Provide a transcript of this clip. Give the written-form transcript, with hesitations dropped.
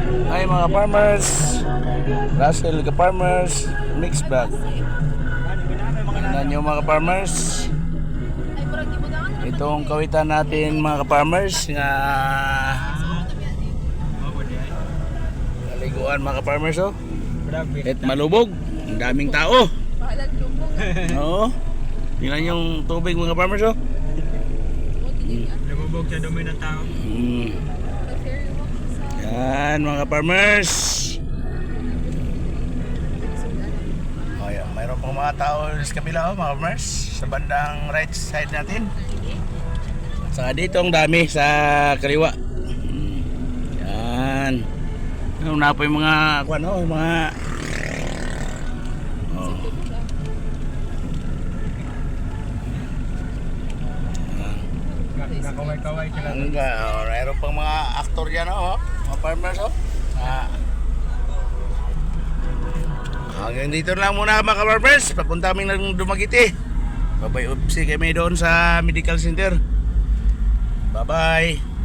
Hi mga farmers, Russell ka farmers, mix bag. Tingnan nyo mga farmers, itong kawitan natin mga farmers nga kaliguan mga farmers oh. At malubog, ang daming tao. Oo. Tingnan yung tubig mga farmers oh. Lumubog sa dumi ng tao. Yan mga farmers. Oh, yan. Mayroon pong mga tao sa kabila oh, mga farmers, sa bandang right side natin. Saka dito ang dami sa kaliwa. Yan. Ano na po yung mga ano, mga oh. Nakaway-kaway sila. Mayroon pang mga aktor dyan oh, mga farmers oh. Hanggang dito lang muna mga farmers. Papunta kami ng Dumaguete. Babay upsi kami doon sa medical center. Bye bye.